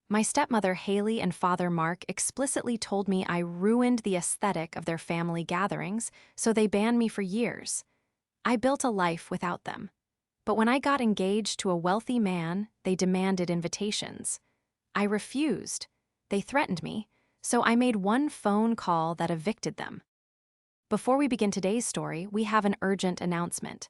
My stepmother Haley and father Mark explicitly told me I ruined the aesthetic of their family gatherings, so they banned me for years. I built a life without them. But when I got engaged to a wealthy man, they demanded invitations. I refused. They threatened me, so I made one phone call that evicted them. Before we begin today's story, we have an urgent announcement.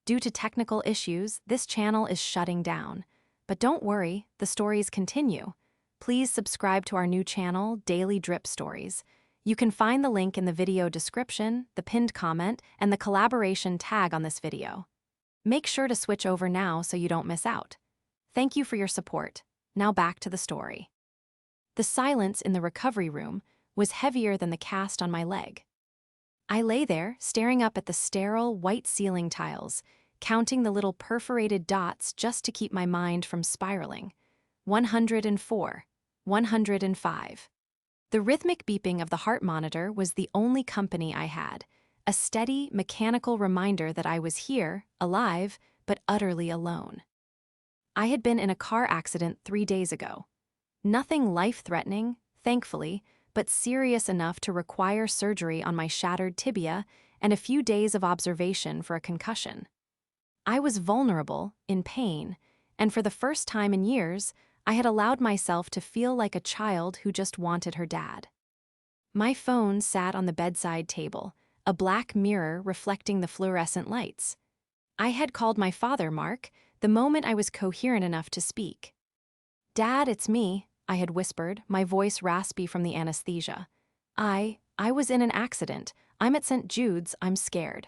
Due to technical issues, this channel is shutting down. But don't worry, the stories continue. Please subscribe to our new channel, Daily Drip Stories. You can find the link in the video description, the pinned comment, and the collaboration tag on this video. Make sure to switch over now so you don't miss out. Thank you for your support. Now back to the story. The silence in the recovery room was heavier than the cast on my leg. I lay there, staring up at the sterile, white ceiling tiles, counting the little perforated dots just to keep my mind from spiraling. 104, 105. The rhythmic beeping of the heart monitor was the only company I had, a steady, mechanical reminder that I was here, alive, but utterly alone. I had been in a car accident 3 days ago. Nothing life-threatening, thankfully, but serious enough to require surgery on my shattered tibia and a few days of observation for a concussion. I was vulnerable, in pain, and for the first time in years, I had allowed myself to feel like a child who just wanted her dad. My phone sat on the bedside table, a black mirror reflecting the fluorescent lights. I had called my father, Mark, the moment I was coherent enough to speak. "Dad, it's me," I had whispered, my voice raspy from the anesthesia. I was in an accident. I'm at St. Jude's, I'm scared."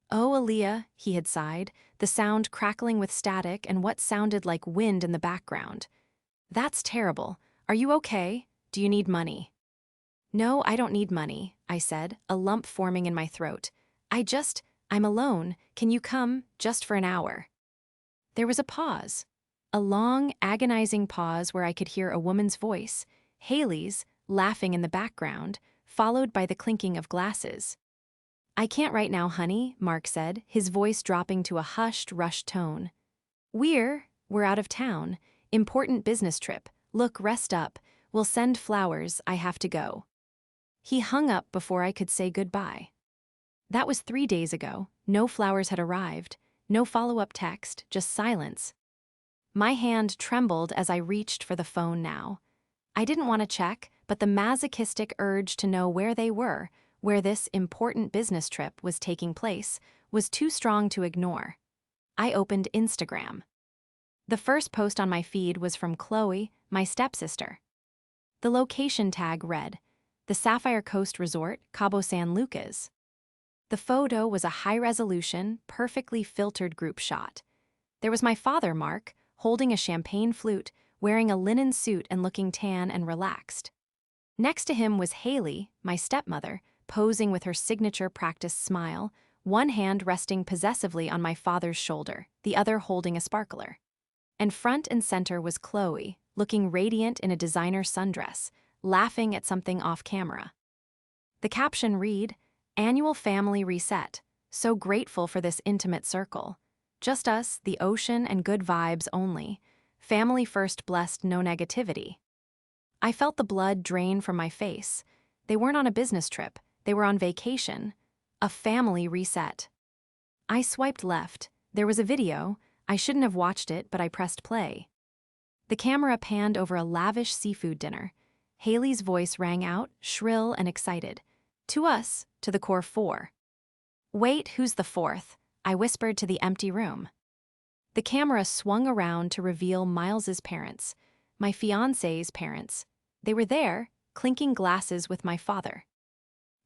"Oh, Aaliyah," he had sighed, the sound crackling with static and what sounded like wind in the background. "That's terrible. Are you okay? Do you need money?" "No, I don't need money," I said, a lump forming in my throat. I'm alone. Can you come, just for an hour?" There was a pause. A long, agonizing pause where I could hear a woman's voice, Haley's, laughing in the background, followed by the clinking of glasses. "I can't right now, honey," Mark said, his voice dropping to a hushed, rushed tone. We're out of town. Important business trip. Look, rest up. We'll send flowers. I have to go." He hung up before I could say goodbye. That was 3 days ago. No flowers had arrived. No follow-up text, just silence. My hand trembled as I reached for the phone now. I didn't want to check, but the masochistic urge to know where they were, where this important business trip was taking place, was too strong to ignore. I opened Instagram. The first post on my feed was from Chloe, my stepsister. The location tag read, "The Sapphire Coast Resort, Cabo San Lucas." The photo was a high-resolution, perfectly filtered group shot. There was my father, Mark, holding a champagne flute, wearing a linen suit and looking tan and relaxed. Next to him was Haley, my stepmother, posing with her signature practice smile, one hand resting possessively on my father's shoulder, the other holding a sparkler. And front and center was Chloe, looking radiant in a designer sundress, laughing at something off camera. The caption read, "Annual Family Reset. So grateful for this intimate circle. Just us, the ocean, and good vibes only. Family first, blessed, no negativity." I felt the blood drain from my face. They weren't on a business trip. They were on vacation. A family reset. I swiped left. There was a video. I shouldn't have watched it, but I pressed play. The camera panned over a lavish seafood dinner. Haley's voice rang out, shrill and excited. "To us, to the core 4. "Wait, who's the 4th? I whispered to the empty room. The camera swung around to reveal Miles's parents, my fiancé's parents. They were there, clinking glasses with my father.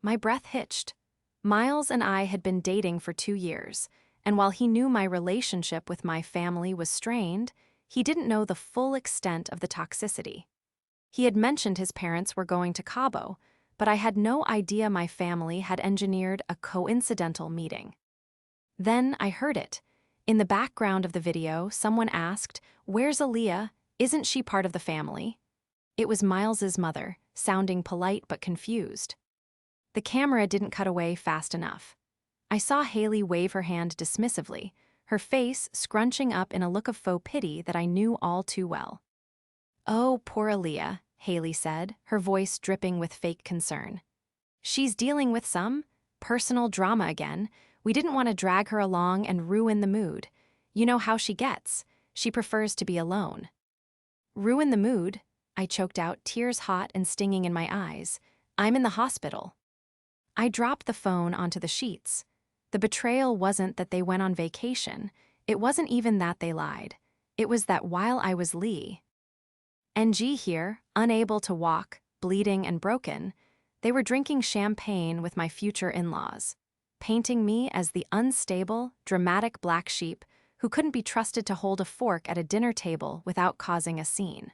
My breath hitched. Miles and I had been dating for 2 years, and while he knew my relationship with my family was strained, he didn't know the full extent of the toxicity. He had mentioned his parents were going to Cabo, but I had no idea my family had engineered a coincidental meeting. Then I heard it. In the background of the video, someone asked, "Where's Aaliyah? Isn't she part of the family?" It was Miles's mother, sounding polite but confused. The camera didn't cut away fast enough. I saw Haley wave her hand dismissively, her face scrunching up in a look of faux pity that I knew all too well. Oh, poor Aaliyah, Haley said, her voice dripping with fake concern. She's dealing with some personal drama again. We didn't want to drag her along and ruin the mood. You know how she gets. She prefers to be alone. Ruin the mood? I choked out, tears hot and stinging in my eyes. I'm in the hospital. I dropped the phone onto the sheets. The betrayal wasn't that they went on vacation. It wasn't even that they lied. It was that while I was NG here, unable to walk, bleeding and broken, they were drinking champagne with my future in-laws, painting me as the unstable, dramatic black sheep who couldn't be trusted to hold a fork at a dinner table without causing a scene.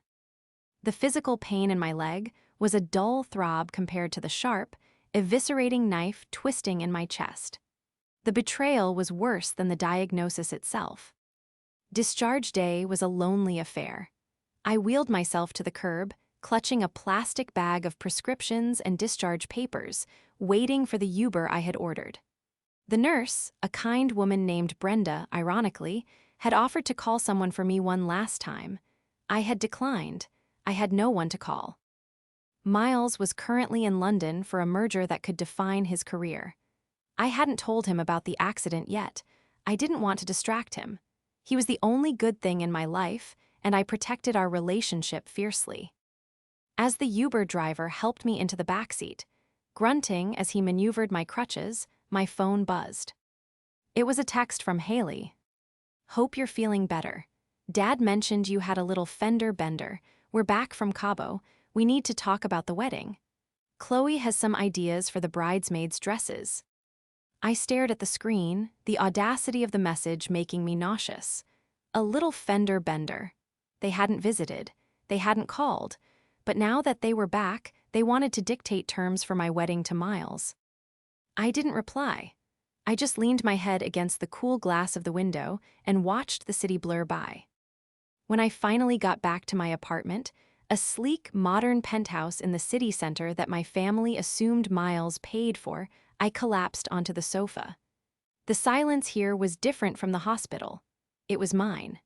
The physical pain in my leg was a dull throb compared to the sharp, eviscerating knife twisting in my chest. The betrayal was worse than the diagnosis itself. Discharge day was a lonely affair. I wheeled myself to the curb, clutching a plastic bag of prescriptions and discharge papers, waiting for the Uber I had ordered. The nurse, a kind woman named Brenda, ironically, had offered to call someone for me one last time. I had declined. I had no one to call. Miles was currently in London for a merger that could define his career. I hadn't told him about the accident yet. I didn't want to distract him. He was the only good thing in my life, and I protected our relationship fiercely. As the Uber driver helped me into the backseat, grunting as he maneuvered my crutches, my phone buzzed. It was a text from Haley. Hope you're feeling better. Dad mentioned you had a little fender bender. We're back from Cabo. We need to talk about the wedding. Chloe has some ideas for the bridesmaids' dresses. I stared at the screen, the audacity of the message making me nauseous. A little fender bender. They hadn't visited. They hadn't called. But now that they were back, they wanted to dictate terms for my wedding to Miles. I didn't reply. I just leaned my head against the cool glass of the window and watched the city blur by. When I finally got back to my apartment, a sleek, modern penthouse in the city center that my family assumed Miles paid for, I collapsed onto the sofa. The silence here was different from the hospital. It was mine.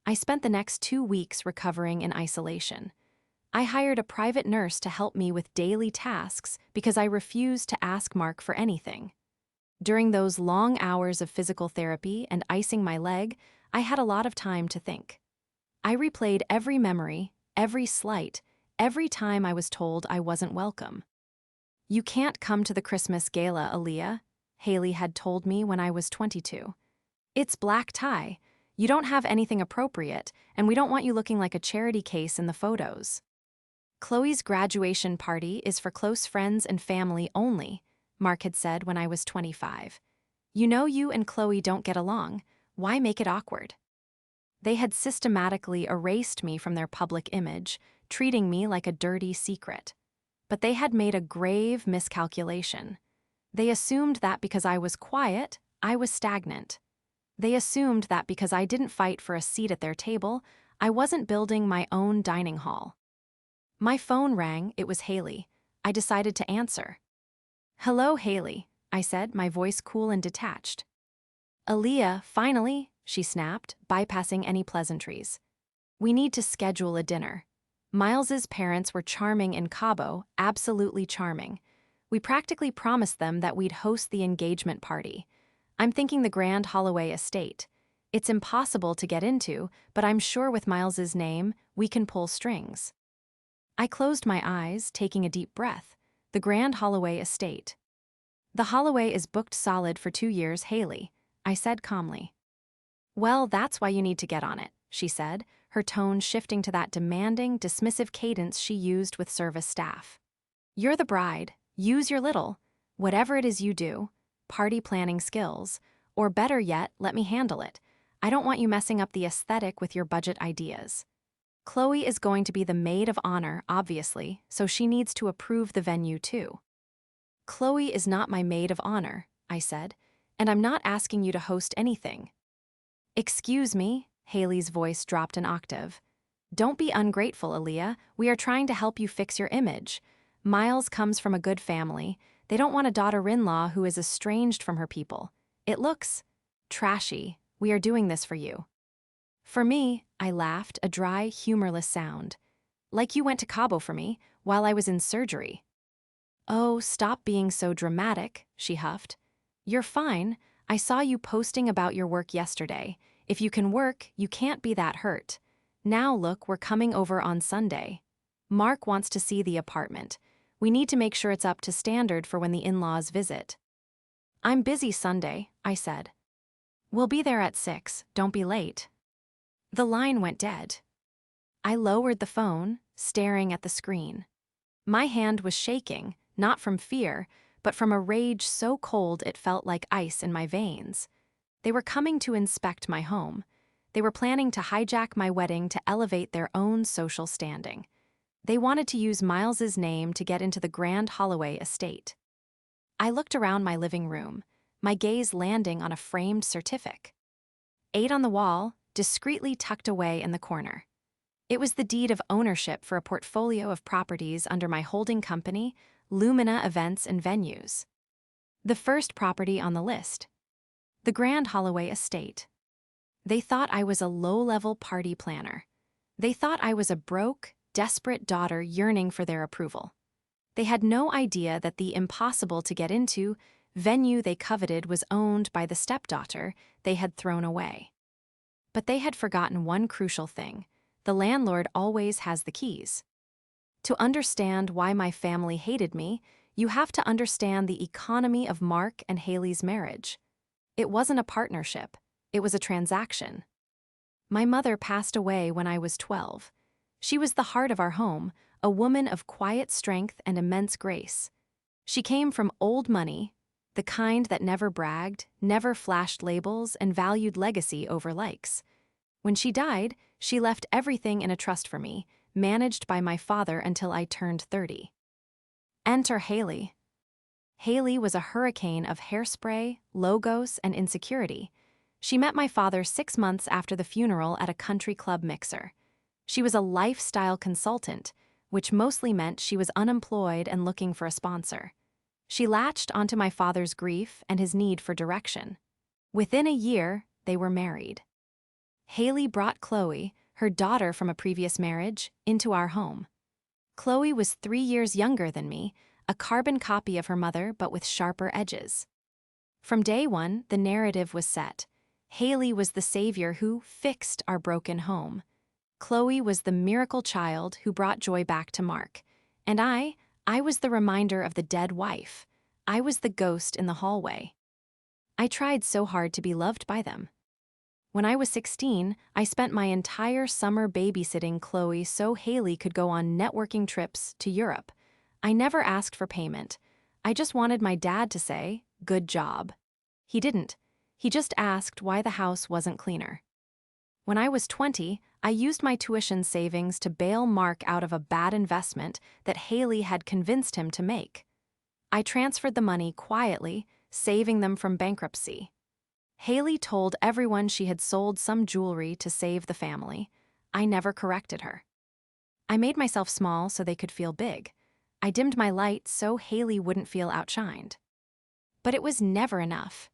I spent the next 2 weeks recovering in isolation. I hired a private nurse to help me with daily tasks because I refused to ask Mark for anything. During those long hours of physical therapy and icing my leg, I had a lot of time to think. I replayed every memory, every slight, every time I was told I wasn't welcome. You can't come to the Christmas gala, Aaliyah, Haley had told me when I was 22. It's black tie. You don't have anything appropriate, and we don't want you looking like a charity case in the photos. Chloe's graduation party is for close friends and family only, Mark had said when I was 25. You know you and Chloe don't get along. Why make it awkward? They had systematically erased me from their public image, treating me like a dirty secret. But they had made a grave miscalculation. They assumed that because I was quiet, I was stagnant. They assumed that because I didn't fight for a seat at their table, I wasn't building my own dining hall. My phone rang. It was Haley. I decided to answer. Hello, Haley, I said, my voice cool and detached. Aaliyah, finally, she snapped, bypassing any pleasantries. We need to schedule a dinner. Miles's parents were charming in Cabo, absolutely charming. We practically promised them that we'd host the engagement party. I'm thinking the Grand Holloway estate. It's impossible to get into, but I'm sure with Miles's name, we can pull strings. I closed my eyes, taking a deep breath. The Grand Holloway estate. The Holloway is booked solid for 2 years, Haley, I said calmly. Well, that's why you need to get on it, she said, her tone shifting to that demanding, dismissive cadence she used with service staff. You're the bride. Use your little, whatever it is you do, party planning skills, or better yet, let me handle it. I don't want you messing up the aesthetic with your budget ideas. Chloe is going to be the maid of honor, obviously, so she needs to approve the venue too. Chloe is not my maid of honor, I said, and I'm not asking you to host anything. Excuse me, Haley's voice dropped an octave. Don't be ungrateful, Aaliyah. We are trying to help you fix your image. Miles comes from a good family. They don't want a daughter-in-law who is estranged from her people. It looks trashy. We are doing this for you. For me, I laughed, a dry, humorless sound. Like you went to Cabo for me, while I was in surgery. Oh, stop being so dramatic, she huffed. You're fine. I saw you posting about your work yesterday. If you can work, you can't be that hurt. Now look, we're coming over on Sunday. Mark wants to see the apartment. We need to make sure it's up to standard for when the in-laws visit. I'm busy Sunday, I said. We'll be there at 6, don't be late. The line went dead. I lowered the phone, staring at the screen. My hand was shaking, not from fear, but from a rage so cold it felt like ice in my veins. They were coming to inspect my home. They were planning to hijack my wedding to elevate their own social standing. They wanted to use Miles's name to get into the Grand Holloway estate. I looked around my living room, my gaze landing on a framed certificate. 8 on the wall, discreetly tucked away in the corner. It was the deed of ownership for a portfolio of properties under my holding company, Lumina Events and Venues. The first property on the list, the Grand Holloway estate. They thought I was a low-level party planner. They thought I was a broke, desperate daughter yearning for their approval. They had no idea that the impossible-to-get-into venue they coveted was owned by the stepdaughter they had thrown away. But they had forgotten one crucial thing. The landlord always has the keys. To understand why my family hated me, you have to understand the economy of Mark and Haley's marriage. It wasn't a partnership. It was a transaction. My mother passed away when I was 12. She was the heart of our home, a woman of quiet strength and immense grace. She came from old money, the kind that never bragged, never flashed labels, and valued legacy over likes. When she died, she left everything in a trust for me, managed by my father until I turned 30. Enter Haley. Haley was a hurricane of hairspray, logos, and insecurity. She met my father 6 months after the funeral at a country club mixer. She was a lifestyle consultant, which mostly meant she was unemployed and looking for a sponsor. She latched onto my father's grief and his need for direction. Within a year, they were married. Haley brought Chloe, her daughter from a previous marriage, into our home. Chloe was 3 years younger than me, a carbon copy of her mother but with sharper edges. From day one, the narrative was set. Haley was the savior who fixed our broken home. Chloe was the miracle child who brought joy back to Mark. And I was the reminder of the dead wife. I was the ghost in the hallway. I tried so hard to be loved by them. When I was 16, I spent my entire summer babysitting Chloe so Haley could go on networking trips to Europe. I never asked for payment. I just wanted my dad to say, "Good job." He didn't. He just asked why the house wasn't cleaner. When I was 20, I used my tuition savings to bail Mark out of a bad investment that Haley had convinced him to make. I transferred the money quietly, saving them from bankruptcy. Haley told everyone she had sold some jewelry to save the family. I never corrected her. I made myself small so they could feel big. I dimmed my light so Haley wouldn't feel outshined. But it was never enough.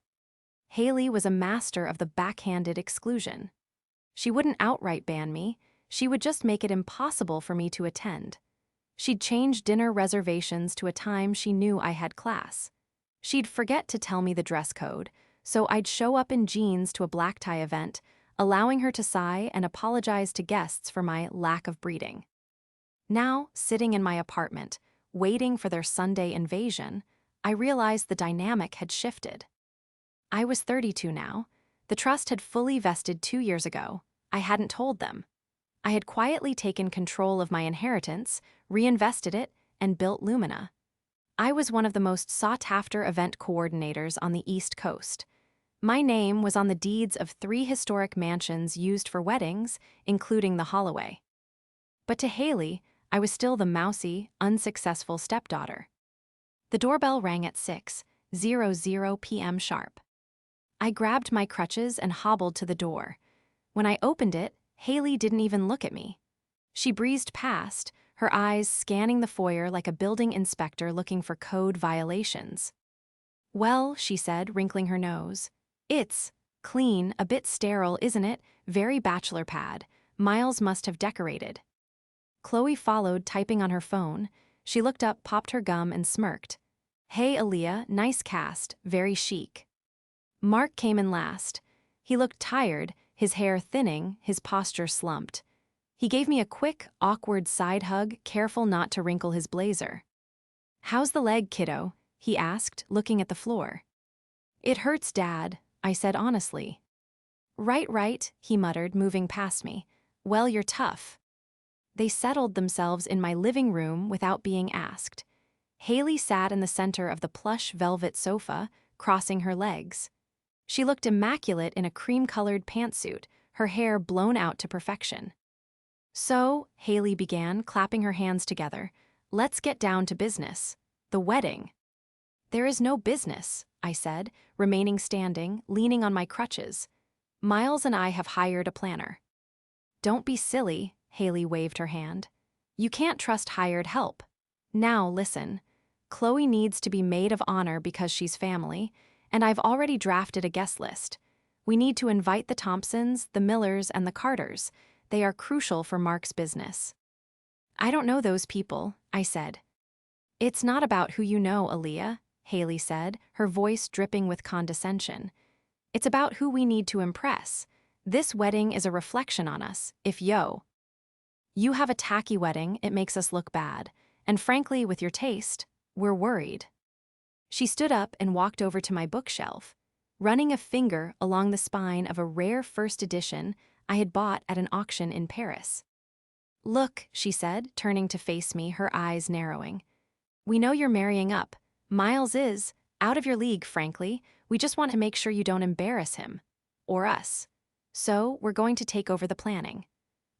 Haley was a master of the backhanded exclusion. She wouldn't outright ban me, she would just make it impossible for me to attend. She'd change dinner reservations to a time she knew I had class. She'd forget to tell me the dress code, so I'd show up in jeans to a black tie event, allowing her to sigh and apologize to guests for my lack of breeding. Now, sitting in my apartment, waiting for their Sunday invasion, I realized the dynamic had shifted. I was 32 now. The trust had fully vested 2 years ago. I hadn't told them. I had quietly taken control of my inheritance, reinvested it, and built Lumina. I was one of the most sought-after event coordinators on the East Coast. My name was on the deeds of 3 historic mansions used for weddings, including the Holloway. But to Haley, I was still the mousy, unsuccessful stepdaughter. The doorbell rang at 6:00 p.m. sharp. I grabbed my crutches and hobbled to the door. When I opened it, Haley didn't even look at me. She breezed past, her eyes scanning the foyer like a building inspector looking for code violations. "Well," she said, wrinkling her nose. "It's clean, a bit sterile, isn't it? Very bachelor pad. Miles must have decorated. Chloe followed, typing on her phone. She looked up, popped her gum, and smirked. Hey, Aaliyah, nice cast, very chic. Mark came in last. He looked tired, his hair thinning, his posture slumped. He gave me a quick, awkward side hug, careful not to wrinkle his blazer. How's the leg, kiddo? He asked, looking at the floor. It hurts, Dad, I said honestly. Right, he muttered, moving past me. Well, you're tough. They settled themselves in my living room without being asked. Haley sat in the center of the plush velvet sofa, crossing her legs. She looked immaculate in a cream-colored pantsuit, her hair blown out to perfection. So, Haley began, clapping her hands together, let's get down to business. The wedding. There is no business, I said, remaining standing, leaning on my crutches. Miles and I have hired a planner. Don't be silly, Haley waved her hand. You can't trust hired help. Now listen. Chloe needs to be maid of honor because she's family, and I've already drafted a guest list. We need to invite the Thompsons, the Millers, and the Carters. They are crucial for Mark's business. I don't know those people, I said. It's not about who you know, Aaliyah, Haley said, her voice dripping with condescension. It's about who we need to impress. This wedding is a reflection on us, if you have a tacky wedding, it makes us look bad. And frankly, with your taste, we're worried. She stood up and walked over to my bookshelf, running a finger along the spine of a rare first edition I had bought at an auction in Paris. Look, she said, turning to face me, her eyes narrowing. We know you're marrying up. Miles is out of your league, frankly. We just want to make sure you don't embarrass him. Or us. So, we're going to take over the planning.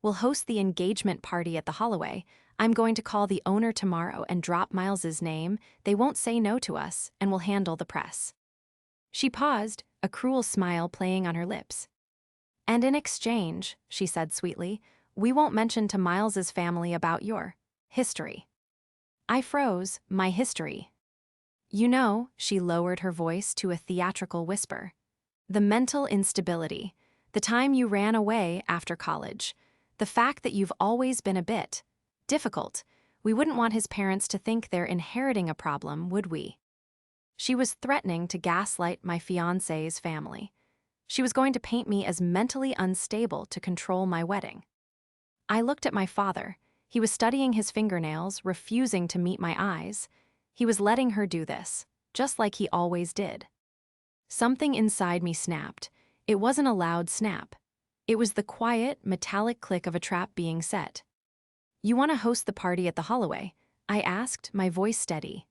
We'll host the engagement party at the Holloway. I'm going to call the owner tomorrow and drop Miles's name. They won't say no to us, and we'll handle the press. She paused, a cruel smile playing on her lips. And in exchange, she said sweetly, we won't mention to Miles's family about your history. I froze, my history. You know, she lowered her voice to a theatrical whisper. The mental instability, the time you ran away after college, the fact that you've always been a bit difficult. We wouldn't want his parents to think they're inheriting a problem, would we? She was threatening to gaslight my fiancé's family. She was going to paint me as mentally unstable to control my wedding. I looked at my father. He was studying his fingernails, refusing to meet my eyes. He was letting her do this, just like he always did. Something inside me snapped. It wasn't a loud snap. It was the quiet, metallic click of a trap being set. You want to host the party at the Holloway? I asked, my voice steady.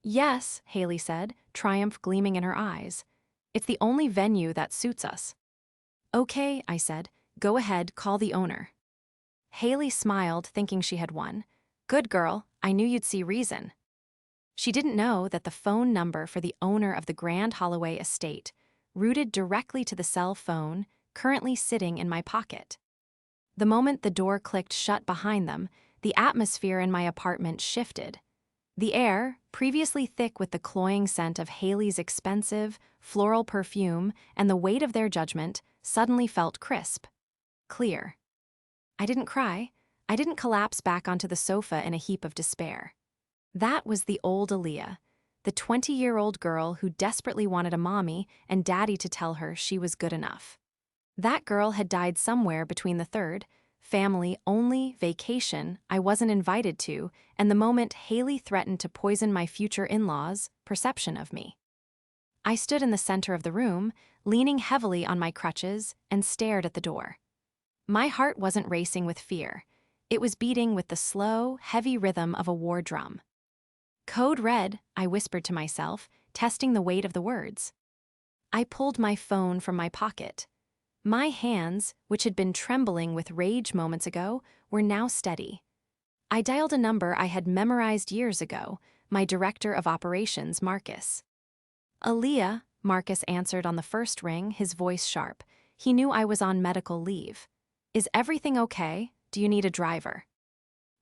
Yes, Haley said, triumph gleaming in her eyes. It's the only venue that suits us. Okay, I said, go ahead, call the owner. Haley smiled, thinking she had won. Good girl, I knew you'd see reason. She didn't know that the phone number for the owner of the Grand Holloway estate, routed directly to the cell phone, currently sitting in my pocket. The moment the door clicked shut behind them, the atmosphere in my apartment shifted. The air, previously thick with the cloying scent of Haley's expensive, floral perfume and the weight of their judgment, suddenly felt crisp, clear. I didn't cry. I didn't collapse back onto the sofa in a heap of despair. That was the old Aaliyah, the 20-year-old girl who desperately wanted a mommy and daddy to tell her she was good enough. That girl had died somewhere between the third, family-only vacation I wasn't invited to and the moment Haley threatened to poison my future in-laws' perception of me. I stood in the center of the room, leaning heavily on my crutches, and stared at the door. My heart wasn't racing with fear. It was beating with the slow, heavy rhythm of a war drum. Code red, I whispered to myself, testing the weight of the words. I pulled my phone from my pocket. My hands, which had been trembling with rage moments ago, were now steady. I dialed a number I had memorized years ago, my director of operations, Marcus. Aaliyah, Marcus answered on the first ring, his voice sharp. He knew I was on medical leave. Is everything okay? Do you need a driver?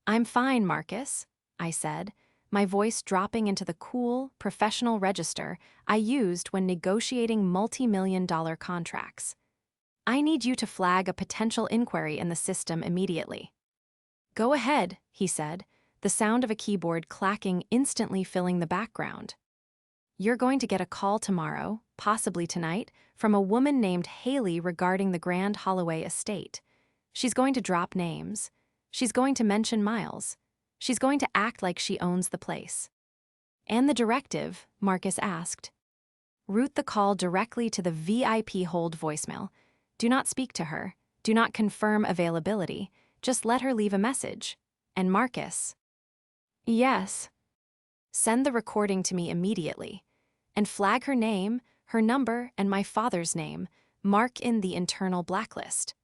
I'm fine, Marcus, I said, my voice dropping into the cool, professional register I used when negotiating multi-million-dollar contracts. I need you to flag a potential inquiry in the system immediately. Go ahead, he said, the sound of a keyboard clacking instantly filling the background. You're going to get a call tomorrow, possibly tonight, from a woman named Haley regarding the Grand Holloway estate. She's going to drop names. She's going to mention Miles. She's going to act like she owns the place. And the directive, Marcus asked. Route the call directly to the VIP hold voicemail. Do not speak to her. Do not confirm availability. Just let her leave a message. And Marcus. Yes. Send the recording to me immediately. And flag her name, her number, and my father's name. Mark in the internal blacklist.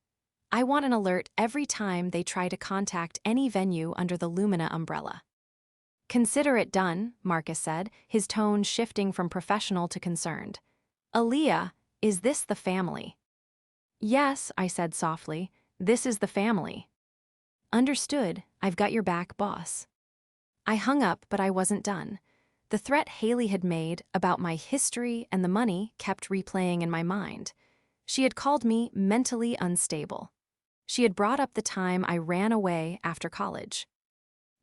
I want an alert every time they try to contact any venue under the Lumina umbrella. Consider it done, Marcus said, his tone shifting from professional to concerned. Aaliyah, is this the family? Yes, I said softly, this is the family. Understood, I've got your back, boss. I hung up, but I wasn't done. The threat Haley had made about my history and the money kept replaying in my mind. She had called me mentally unstable. She had brought up the time I ran away after college.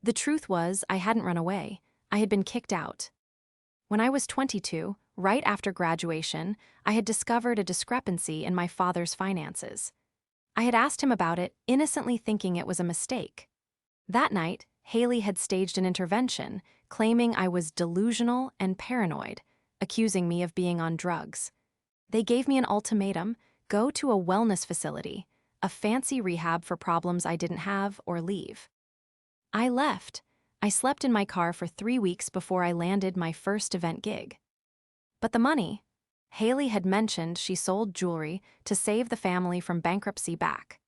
The truth was, I hadn't run away. I had been kicked out. When I was 22, right after graduation, I had discovered a discrepancy in my father's finances. I had asked him about it, innocently thinking it was a mistake. That night, Haley had staged an intervention, claiming I was delusional and paranoid, accusing me of being on drugs. They gave me an ultimatum: go to a wellness facility, a fancy rehab for problems I didn't have, or leave. I left. I slept in my car for 3 weeks before I landed my first event gig. But the money? Haley had mentioned she sold jewelry to save the family from bankruptcy back.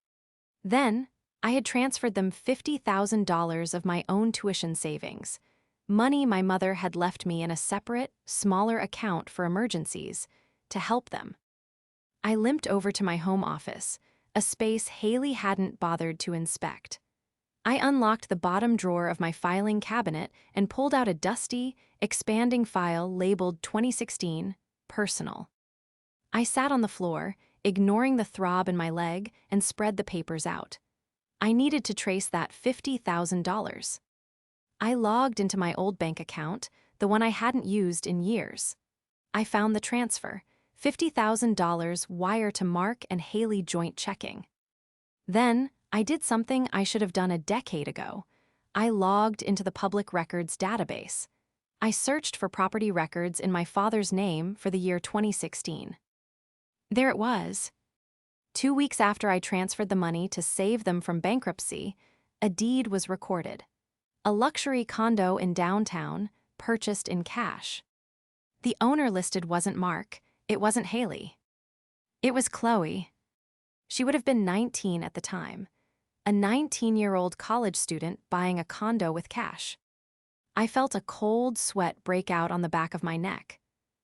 Then, I had transferred them $50,000 of my own tuition savings, money my mother had left me in a separate, smaller account for emergencies, to help them. I limped over to my home office, a space Haley hadn't bothered to inspect. I unlocked the bottom drawer of my filing cabinet and pulled out a dusty, expanding file labeled 2016, Personal. I sat on the floor, ignoring the throb in my leg, and spread the papers out. I needed to trace that $50,000. I logged into my old bank account, the one I hadn't used in years. I found the transfer, $50,000 wire to Mark and Haley joint checking. Then, I did something I should have done a decade ago. I logged into the public records database. I searched for property records in my father's name for the year 2016. There it was. 2 weeks after I transferred the money to save them from bankruptcy, a deed was recorded. A luxury condo in downtown, purchased in cash. The owner listed wasn't Mark, it wasn't Haley. It was Chloe. She would have been 19 at the time. A 19-year-old college student buying a condo with cash. I felt a cold sweat break out on the back of my neck.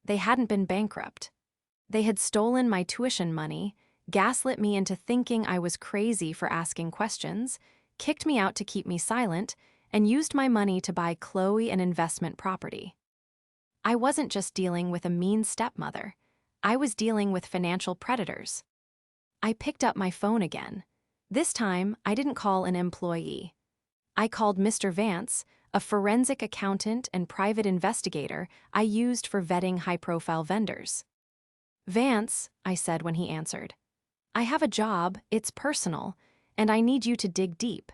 They hadn't been bankrupt. They had stolen my tuition money, gaslit me into thinking I was crazy for asking questions, kicked me out to keep me silent, and used my money to buy Chloe an investment property. I wasn't just dealing with a mean stepmother. I was dealing with financial predators. I picked up my phone again. This time, I didn't call an employee. I called Mr. Vance, a forensic accountant and private investigator I used for vetting high-profile vendors. Vance, I said when he answered, I have a job, it's personal, and I need you to dig deep.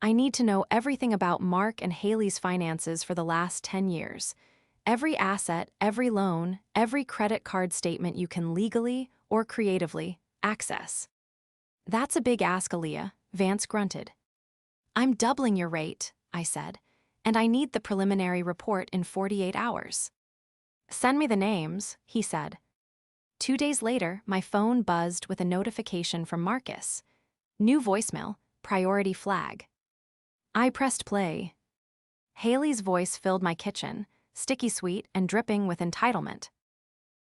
I need to know everything about Mark and Haley's finances for the last 10 years. Every asset, every loan, every credit card statement you can legally or creatively access. That's a big ask, Aaliyah, Vance grunted. I'm doubling your rate, I said, and I need the preliminary report in 48 hours. Send me the names, he said. 2 days later, my phone buzzed with a notification from Marcus. New voicemail, priority flag. I pressed play. Haley's voice filled my kitchen, sticky sweet and dripping with entitlement.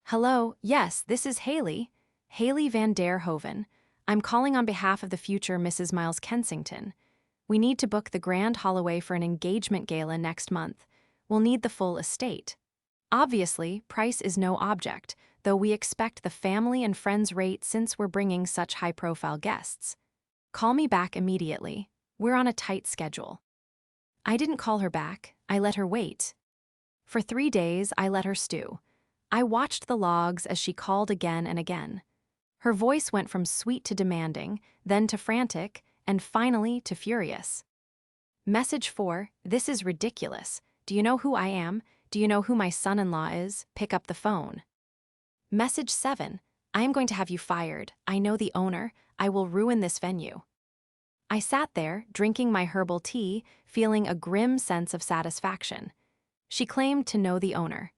Hello, yes, this is Haley. Haley Van der Hoven. I'm calling on behalf of the future Mrs. Miles Kensington. We need to book the Grand Holloway for an engagement gala next month. We'll need the full estate. Obviously, price is no object. though we expect the family and friends rate since we're bringing such high-profile guests. Call me back immediately. We're on a tight schedule. I didn't call her back. I let her wait. For 3 days, I let her stew. I watched the logs as she called again and again. Her voice went from sweet to demanding, then to frantic, and finally to furious. Message 4, this is ridiculous. Do you know who I am? Do you know who my son-in-law is? Pick up the phone. Message 7, I am going to have you fired. I know the owner. I will ruin this venue. I sat there, drinking my herbal tea, feeling a grim sense of satisfaction. She claimed to know the owner.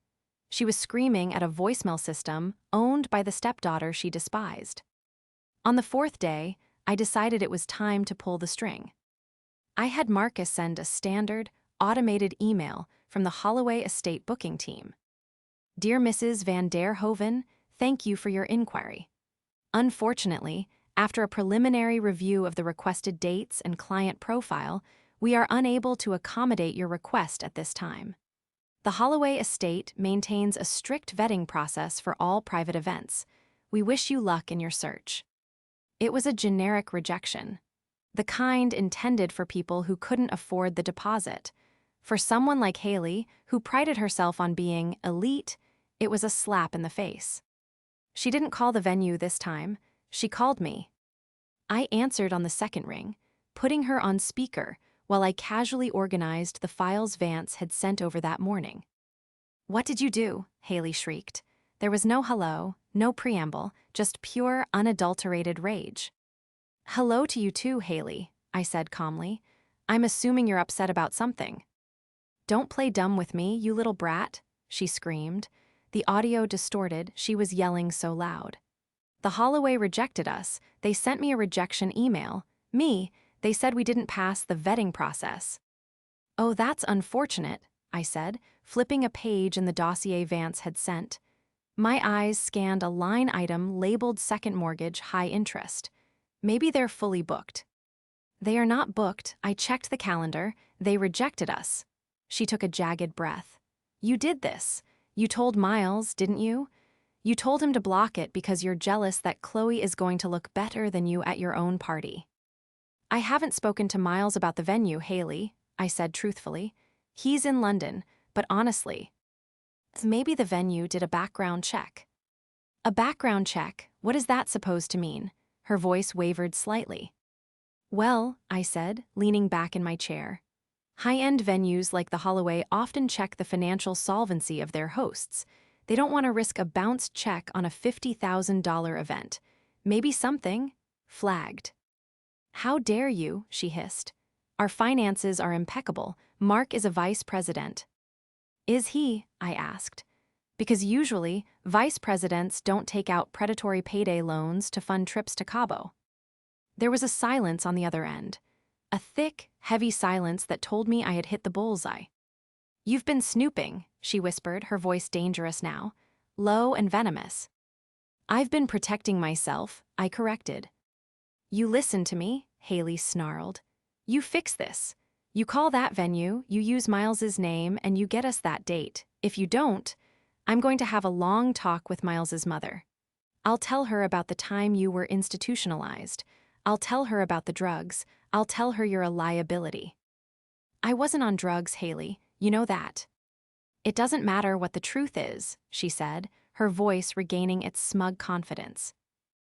She was screaming at a voicemail system owned by the stepdaughter she despised. On the 4th day, I decided it was time to pull the string. I had Marcus send a standard, automated email from the Holloway Estate booking team. Dear Mrs. Van der Hoven, thank you for your inquiry. Unfortunately, after a preliminary review of the requested dates and client profile, we are unable to accommodate your request at this time. The Holloway Estate maintains a strict vetting process for all private events. We wish you luck in your search. It was a generic rejection, the kind intended for people who couldn't afford the deposit. For someone like Haley, who prided herself on being elite, it was a slap in the face. She didn't call the venue this time. She called me. I answered on the 2nd ring, putting her on speaker while I casually organized the files Vance had sent over that morning. What did you do? Haley shrieked. There was no hello, no preamble, just pure, unadulterated rage. Hello to you too, Haley, I said calmly. I'm assuming you're upset about something. Don't play dumb with me, you little brat, she screamed. The audio distorted, she was yelling so loud. The Holloway rejected us. They sent me a rejection email. They said we didn't pass the vetting process. Oh, that's unfortunate, I said, flipping a page in the dossier Vance had sent. My eyes scanned a line item labeled second mortgage high interest. Maybe they're fully booked. They are not booked. I checked the calendar. They rejected us. She took a jagged breath. You did this. You told Miles, didn't you? You told him to block it because you're jealous that Chloe is going to look better than you at your own party. I haven't spoken to Miles about the venue, Haley, I said truthfully. He's in London, but honestly, maybe the venue did a background check. A background check? What is that supposed to mean? Her voice wavered slightly. Well, I said, leaning back in my chair. High-end venues like the Holloway often check the financial solvency of their hosts. They don't want to risk a bounced check on a $50,000 event. Maybe something flagged. How dare you, she hissed. Our finances are impeccable. Mark is a vice president. Is he? I asked. Because usually, vice presidents don't take out predatory payday loans to fund trips to Cabo. There was a silence on the other end. A thick, heavy silence that told me I had hit the bullseye. You've been snooping, she whispered, her voice dangerous now, low and venomous. I've been protecting myself, I corrected. You listen to me, Haley snarled. You fix this. You call that venue, you use Miles's name, and you get us that date. If you don't, I'm going to have a long talk with Miles's mother. I'll tell her about the time you were institutionalized. I'll tell her about the drugs. I'll tell her you're a liability. I wasn't on drugs, Haley. You know that. It doesn't matter what the truth is, she said, her voice regaining its smug confidence.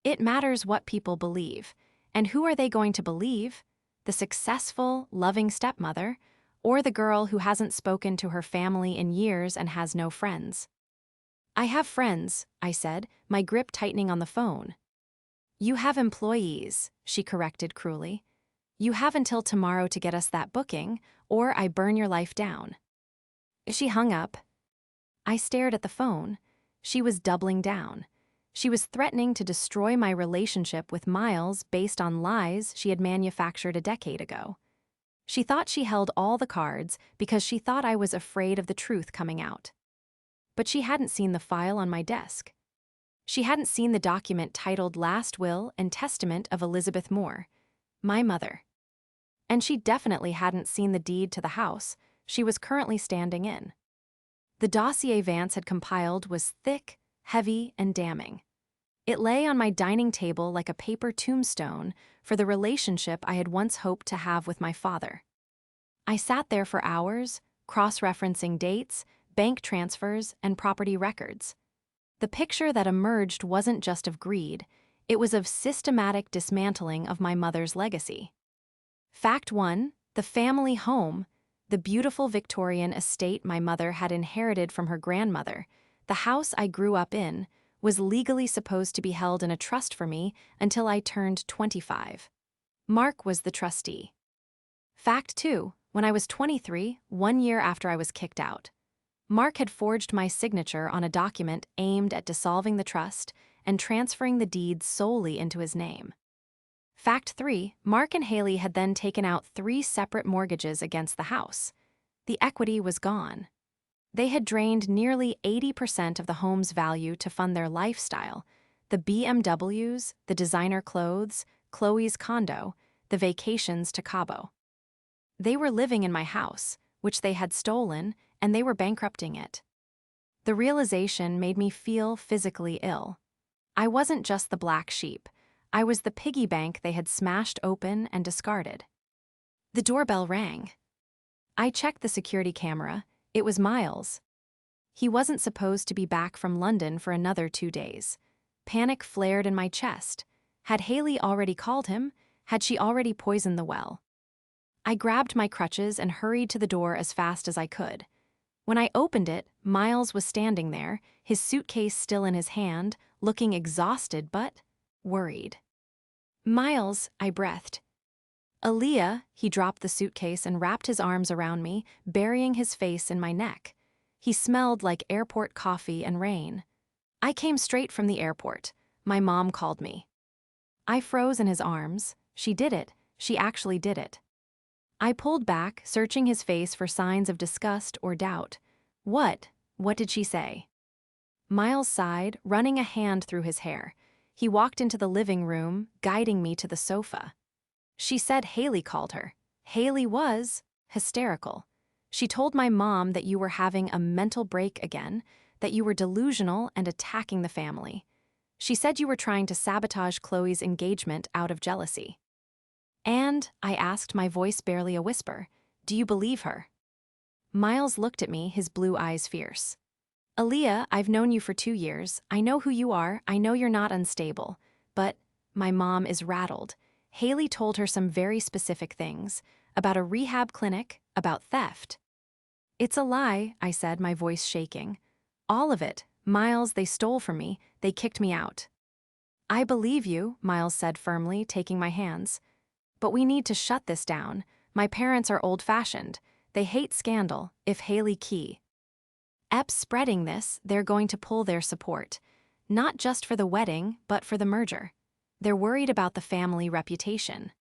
It matters what people believe. And who are they going to believe? The successful, loving stepmother, or the girl who hasn't spoken to her family in years and has no friends? I have friends, I said, my grip tightening on the phone. You have employees, she corrected cruelly. You have until tomorrow to get us that booking, or I burn your life down. She hung up. I stared at the phone. She was doubling down. She was threatening to destroy my relationship with Miles based on lies she had manufactured a decade ago. She thought she held all the cards because she thought I was afraid of the truth coming out. But she hadn't seen the file on my desk. She hadn't seen the document titled Last Will and Testament of Elizabeth Moore, my mother. And she definitely hadn't seen the deed to the house she was currently standing in. The dossier Vance had compiled was thick, heavy and damning. It lay on my dining table like a paper tombstone for the relationship I had once hoped to have with my father. I sat there for hours, cross-referencing dates, bank transfers, and property records. The picture that emerged wasn't just of greed, it was of systematic dismantling of my mother's legacy. Fact 1, the family home, the beautiful Victorian estate my mother had inherited from her grandmother, the house I grew up in, was legally supposed to be held in a trust for me until I turned 25. Mark was the trustee. Fact 2, when I was 23, 1 year after I was kicked out, Mark had forged my signature on a document aimed at dissolving the trust and transferring the deeds solely into his name. Fact 3, Mark and Haley had then taken out 3 separate mortgages against the house. The equity was gone. They had drained nearly 80% of the home's value to fund their lifestyle, the BMWs, the designer clothes, Chloe's condo, the vacations to Cabo. They were living in my house, which they had stolen, and they were bankrupting it. The realization made me feel physically ill. I wasn't just the black sheep. I was the piggy bank they had smashed open and discarded. The doorbell rang. I checked the security camera. It was Miles. He wasn't supposed to be back from London for another 2 days. Panic flared in my chest. Had Haley already called him? Had she already poisoned the well? I grabbed my crutches and hurried to the door as fast as I could. When I opened it, Miles was standing there, his suitcase still in his hand, looking exhausted but worried. "Miles," I breathed. "Aaliyah," he dropped the suitcase and wrapped his arms around me, burying his face in my neck. He smelled like airport coffee and rain. I came straight from the airport. My mom called me. I froze in his arms. She did it. She actually did it. I pulled back, searching his face for signs of disgust or doubt. What did she say? Miles sighed, running a hand through his hair. He walked into the living room, guiding me to the sofa. She said Haley called her. Haley was hysterical. She told my mom that you were having a mental break again, that you were delusional and attacking the family. She said you were trying to sabotage Chloe's engagement out of jealousy. "And," I asked, my voice barely a whisper, "do you believe her?" Miles looked at me, his blue eyes fierce. "Aaliyah, I've known you for 2 years. I know who you are. I know you're not unstable. But my mom is rattled. Haley told her some very specific things. About a rehab clinic, about theft." "It's a lie," I said, my voice shaking. "All of it. Miles, they stole from me. They kicked me out." "I believe you," Miles said firmly, taking my hands. "But we need to shut this down. My parents are old-fashioned. They hate scandal, if Haley key. Ep's spreading this, they're going to pull their support. Not just for the wedding, but for the merger. They're worried about the family reputation."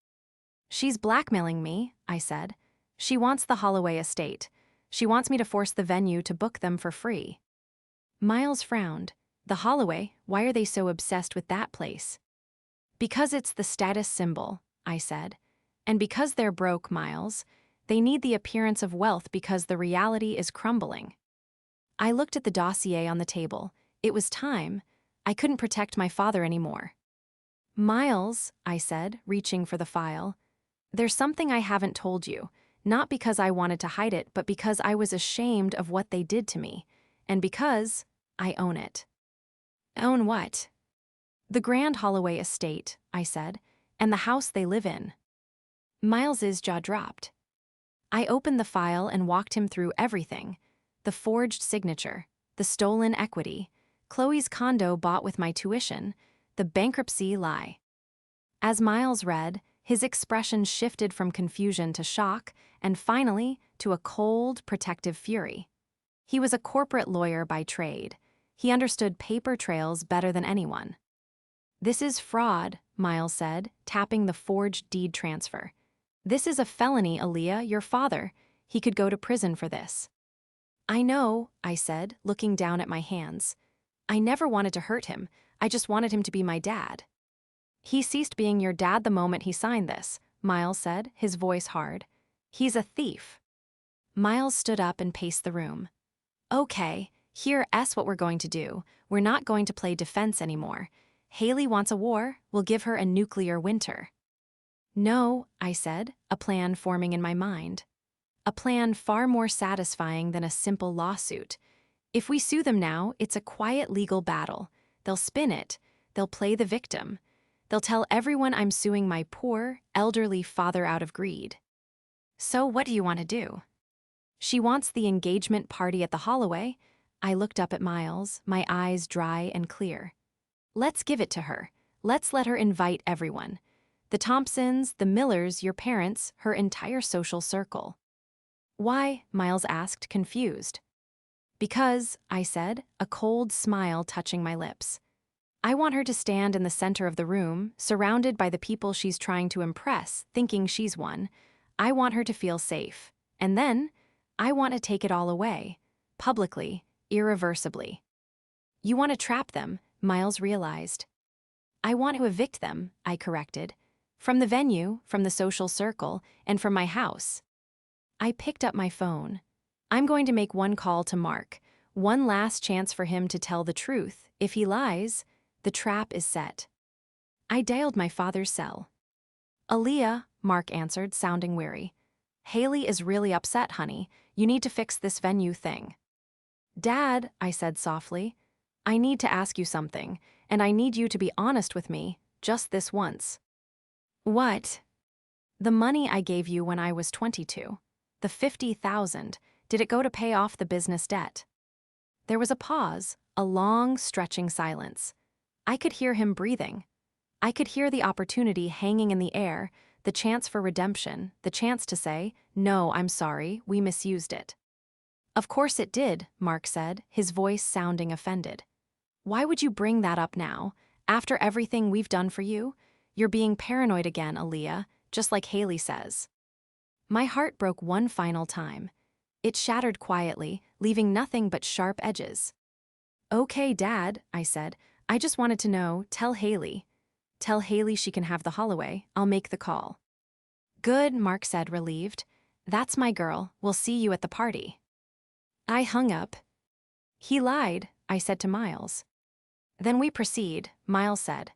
"She's blackmailing me," I said. "She wants the Holloway estate. She wants me to force the venue to book them for free." Miles frowned. "The Holloway, why are they so obsessed with that place?" "Because it's the status symbol," I said. "And because they're broke, Miles. They need the appearance of wealth because the reality is crumbling." I looked at the dossier on the table. It was time. I couldn't protect my father anymore. "Miles," I said, reaching for the file, "there's something I haven't told you, not because I wanted to hide it, but because I was ashamed of what they did to me, and because I own it." "Own what?" "The Grand Holloway estate," I said, "and the house they live in." Miles's jaw dropped. I opened the file and walked him through everything. The forged signature, the stolen equity, Chloe's condo bought with my tuition, the bankruptcy lie. As Miles read, his expression shifted from confusion to shock, and finally to a cold, protective fury. He was a corporate lawyer by trade. He understood paper trails better than anyone. "This is fraud," Miles said, tapping the forged deed transfer. "This is a felony, Aaliyah, your father. He could go to prison for this." "I know," I said, looking down at my hands. "I never wanted to hurt him. I just wanted him to be my dad." "He ceased being your dad the moment he signed this," Miles said, his voice hard. "He's a thief." Miles stood up and paced the room. "Okay, Here's what we're going to do. We're not going to play defense anymore. Haley wants a war, we'll give her a nuclear winter. No, I said, a plan forming in my mind. A plan far more satisfying than a simple lawsuit. If we sue them now, it's a quiet legal battle. They'll spin it. They'll play the victim. They'll tell everyone I'm suing my poor, elderly father out of greed. So what do you want to do? She wants the engagement party at the Holloway. I looked up at Miles, my eyes dry and clear. Let's give it to her. Let's let her invite everyone. The Thompsons, the Millers, your parents, her entire social circle. Why? Miles asked, confused. Because, I said, a cold smile touching my lips. I want her to stand in the center of the room, surrounded by the people she's trying to impress, thinking she's one. I want her to feel safe. And then, I want to take it all away. Publicly, irreversibly. You want to trap them, Miles realized. I want to evict them, I corrected. From the venue, from the social circle, and from my house. I picked up my phone. I'm going to make one call to Mark. One last chance for him to tell the truth. If he lies, the trap is set. I dialed my father's cell. Aaliyah, Mark answered, sounding weary. Haley is really upset, honey. You need to fix this venue thing. Dad, I said softly, I need to ask you something, and I need you to be honest with me, just this once. What? The money I gave you when I was 22. The $50,000. Did it go to pay off the business debt? There was a pause, a long, stretching silence. I could hear him breathing. I could hear the opportunity hanging in the air, the chance for redemption, the chance to say, no, I'm sorry, we misused it. Of course it did, Mark said, his voice sounding offended. Why would you bring that up now, after everything we've done for you? You're being paranoid again, Aaliyah, just like Haley says. My heart broke one final time. It shattered quietly, leaving nothing but sharp edges. Okay, Dad, I said, I just wanted to know, tell Haley. Tell Haley she can have the Holloway, I'll make the call. Good, Mark said, relieved. That's my girl, we'll see you at the party. I hung up. He lied, I said to Miles. Then we proceed, Miles said.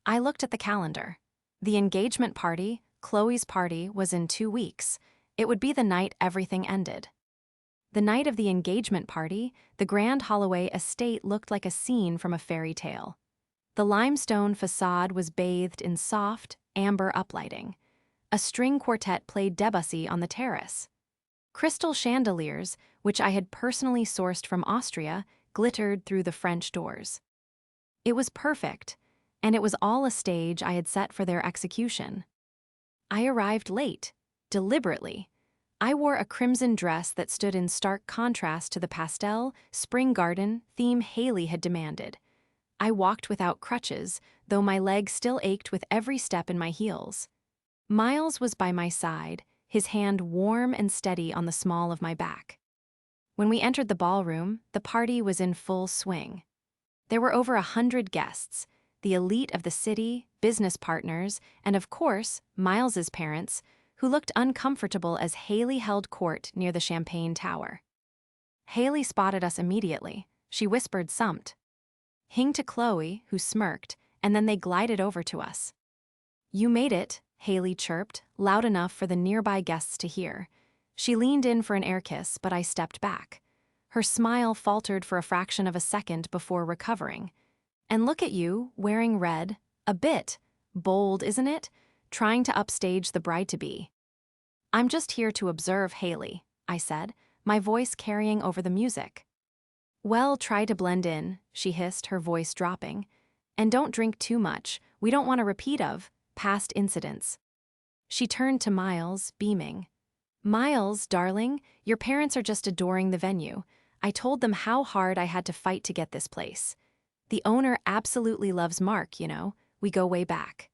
I looked at the calendar. The engagement party, Chloe's party, was in 2 weeks. It would be the night everything ended. The night of the engagement party, the Grand Holloway estate looked like a scene from a fairy tale. The limestone facade was bathed in soft, amber uplighting. A string quartet played Debussy on the terrace. Crystal chandeliers, which I had personally sourced from Austria, glittered through the French doors. It was perfect, and it was all a stage I had set for their execution. I arrived late, deliberately. I wore a crimson dress that stood in stark contrast to the pastel, spring garden theme Haley had demanded. I walked without crutches, though my legs still ached with every step in my heels. Miles was by my side, his hand warm and steady on the small of my back. When we entered the ballroom, the party was in full swing. There were over 100 guests, the elite of the city, business partners, and of course, Miles's parents, who looked uncomfortable as Haley held court near the champagne tower. Haley spotted us immediately. She whispered something. Hing to Chloe, who smirked, and then they glided over to us. You made it, Haley chirped, loud enough for the nearby guests to hear. She leaned in for an air kiss, but I stepped back. Her smile faltered for a fraction of a second before recovering. And look at you, wearing red. A bit bold, isn't it? Trying to upstage the bride-to-be. I'm just here to observe Haley, I said, my voice carrying over the music. Well, try to blend in, she hissed, her voice dropping. And don't drink too much. We don't want a repeat of past incidents. She turned to Miles, beaming. Miles, darling, your parents are just adoring the venue. I told them how hard I had to fight to get this place. The owner absolutely loves Mark, you know. We go way back.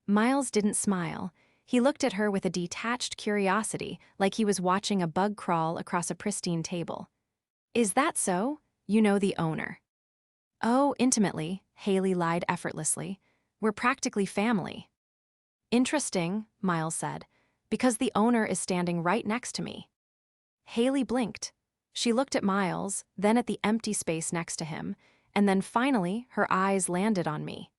Miles didn't smile. He looked at her with a detached curiosity, like he was watching a bug crawl across a pristine table. Is that so? You know the owner. Oh, intimately, Haley lied effortlessly. We're practically family. Interesting, Miles said, because the owner is standing right next to me. Haley blinked. She looked at Miles, then at the empty space next to him, and then finally her eyes landed on me.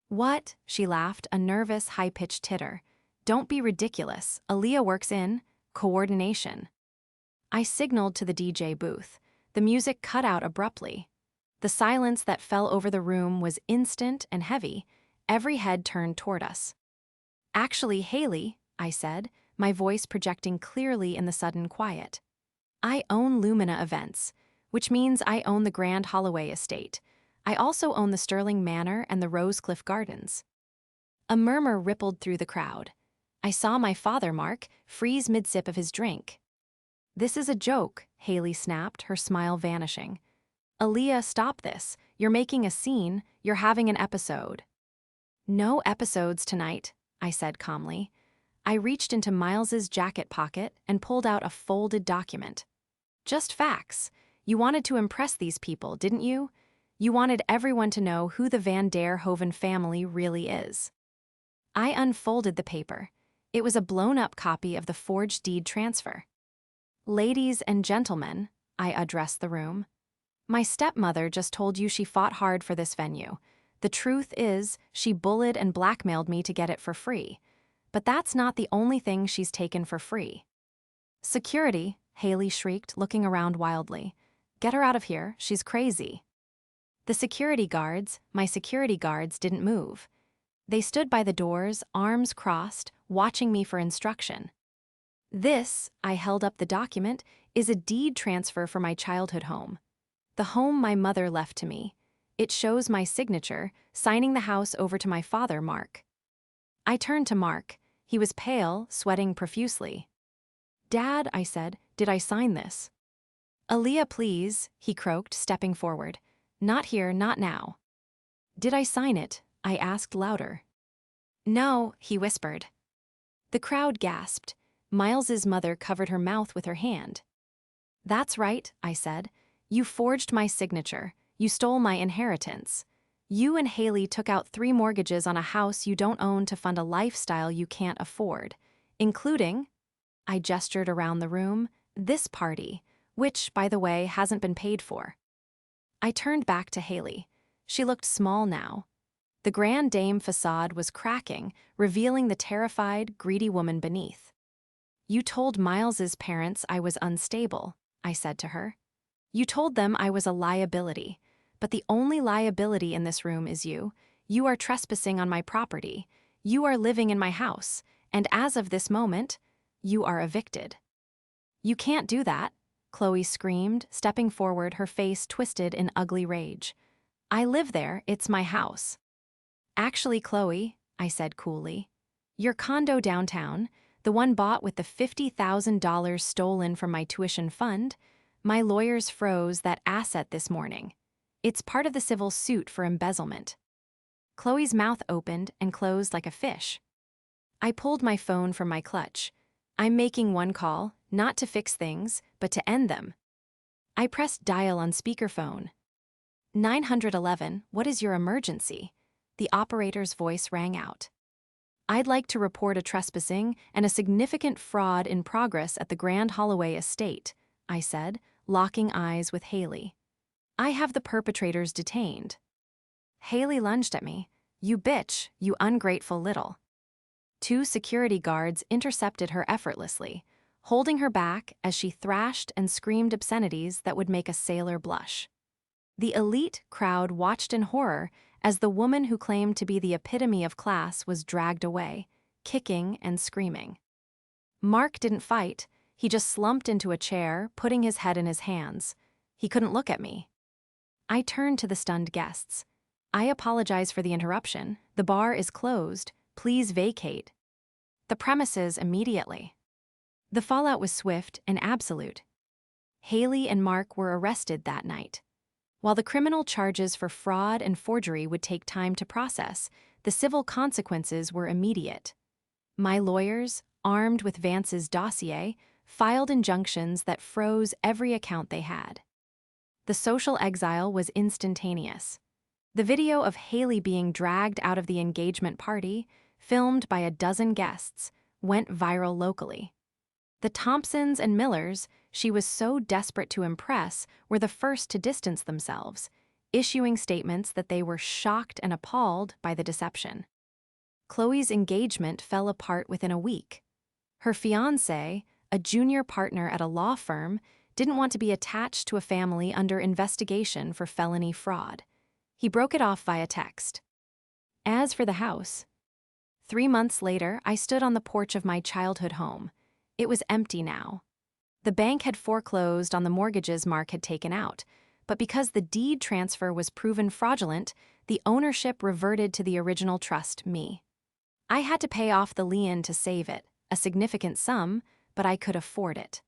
"What?" she laughed, a nervous, high-pitched titter. "Don't be ridiculous. Aaliyah works in coordination." I signaled to the DJ booth. The music cut out abruptly. The silence that fell over the room was instant and heavy. Every head turned toward us. "Actually, Haley," I said, my voice projecting clearly in the sudden quiet. "I own Lumina Events, which means I own the Grand Holloway estate. I also own the Sterling Manor and the Rosecliff Gardens." A murmur rippled through the crowd. I saw my father, Mark, freeze mid-sip of his drink. "This is a joke," Haley snapped, her smile vanishing. "Aaliyah, stop this. You're making a scene. You're having an episode." "No episodes tonight," I said calmly. I reached into Miles's jacket pocket and pulled out a folded document. "Just facts. You wanted to impress these people, didn't you? You wanted everyone to know who the Van der Hoeven family really is." I unfolded the paper. It was a blown-up copy of the forged deed transfer. "Ladies and gentlemen," I addressed the room, "my stepmother just told you she fought hard for this venue. The truth is, she bullied and blackmailed me to get it for free. But that's not the only thing she's taken for free." "Security," Haley shrieked, looking around wildly. "Get her out of here, she's crazy." My security guards, didn't move. They stood by the doors, arms crossed, watching me for instruction. "This," I held up the document, "is a deed transfer for my childhood home. The home my mother left to me. It shows my signature, signing the house over to my father, Mark." I turned to Mark. He was pale, sweating profusely. "Dad," I said, "did I sign this?" "Aaliyah, please," he croaked, stepping forward. "Not here, not now." "Did I sign it?" I asked louder. "No," he whispered. The crowd gasped. Miles's mother covered her mouth with her hand. "That's right," I said. "You forged my signature. You stole my inheritance. You and Haley took out 3 mortgages on a house you don't own to fund a lifestyle you can't afford, including," I gestured around the room, "this party, which, by the way, hasn't been paid for." I turned back to Haley. She looked small now. The Grand Dame facade was cracking, revealing the terrified, greedy woman beneath. "You told Miles's parents I was unstable," I said to her. "You told them I was a liability. But the only liability in this room is you. You are trespassing on my property. You are living in my house. And as of this moment, you are evicted." "You can't do that," Chloe screamed, stepping forward, her face twisted in ugly rage. "I live there, it's my house." "Actually, Chloe," I said coolly, "your condo downtown, the one bought with the $50,000 stolen from my tuition fund, my lawyers froze that asset this morning. It's part of the civil suit for embezzlement." Chloe's mouth opened and closed like a fish. I pulled my phone from my clutch. "I'm making one call, not to fix things, but to end them." I pressed dial on speakerphone. 911, what is your emergency?" The operator's voice rang out. "I'd like to report a trespassing and a significant fraud in progress at the Grand Holloway estate," I said, locking eyes with Haley. "I have the perpetrators detained." Haley lunged at me. "You bitch, you ungrateful little." 2 security guards intercepted her effortlessly, holding her back as she thrashed and screamed obscenities that would make a sailor blush. The elite crowd watched in horror as the woman who claimed to be the epitome of class was dragged away, kicking and screaming. Mark didn't fight. He just slumped into a chair, putting his head in his hands. He couldn't look at me. I turned to the stunned guests. "I apologize for the interruption. The bar is closed. Please vacate the premises immediately." The fallout was swift and absolute. Haley and Mark were arrested that night. While the criminal charges for fraud and forgery would take time to process, the civil consequences were immediate. My lawyers, armed with Vance's dossier, filed injunctions that froze every account they had. The social exile was instantaneous. The video of Haley being dragged out of the engagement party, filmed by a dozen guests, went viral locally. The Thompsons and Millers she was so desperate to impress were the first to distance themselves, issuing statements that they were shocked and appalled by the deception. Chloe's engagement fell apart within a week. Her fiancé, a junior partner at a law firm, didn't want to be attached to a family under investigation for felony fraud. He broke it off via text. As for the house, 3 months later, I stood on the porch of my childhood home. It was empty now. The bank had foreclosed on the mortgages Mark had taken out, but because the deed transfer was proven fraudulent, the ownership reverted to the original trust, me. I had to pay off the lien to save it, a significant sum, but I could afford it.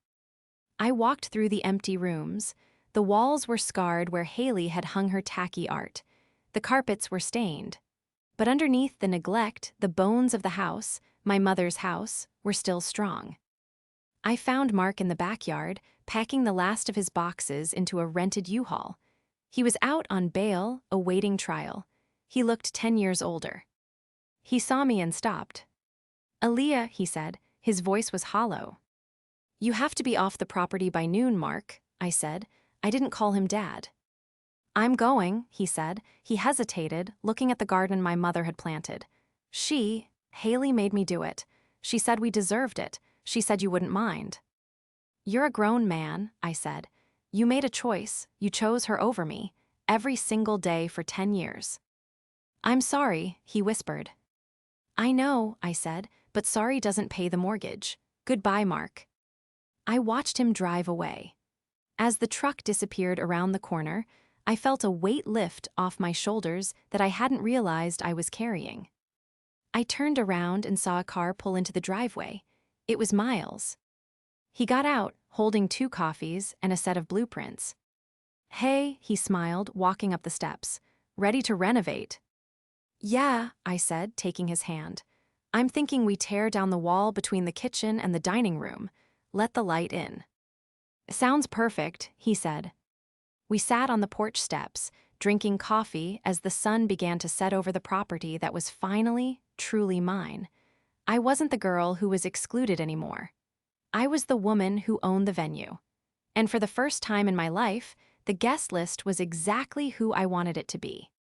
I walked through the empty rooms. The walls were scarred where Haley had hung her tacky art. The carpets were stained. But underneath the neglect, the bones of the house, my mother's house, were still strong. I found Mark in the backyard, packing the last of his boxes into a rented U-Haul. He was out on bail, awaiting trial. He looked 10 years older. He saw me and stopped. "Aaliyah," he said. His voice was hollow. "You have to be off the property by noon, Mark," I said. I didn't call him Dad. "I'm going," he said. He hesitated, looking at the garden my mother had planted. Haley made me do it. She said we deserved it. She said you wouldn't mind." "You're a grown man," I said. "You made a choice. You chose her over me, every single day for 10 years. "I'm sorry," he whispered. "I know," I said, "but sorry doesn't pay the mortgage. Goodbye, Mark." I watched him drive away. As the truck disappeared around the corner, I felt a weight lift off my shoulders that I hadn't realized I was carrying. I turned around and saw a car pull into the driveway. It was Miles. He got out, holding 2 coffees and a set of blueprints. "Hey," he smiled, walking up the steps. "Ready to renovate?" "Yeah," I said, taking his hand. "I'm thinking we tear down the wall between the kitchen and the dining room. Let the light in." "Sounds perfect," he said. We sat on the porch steps, drinking coffee as the sun began to set over the property that was finally, truly mine. I wasn't the girl who was excluded anymore. I was the woman who owned the venue. And for the first time in my life, the guest list was exactly who I wanted it to be.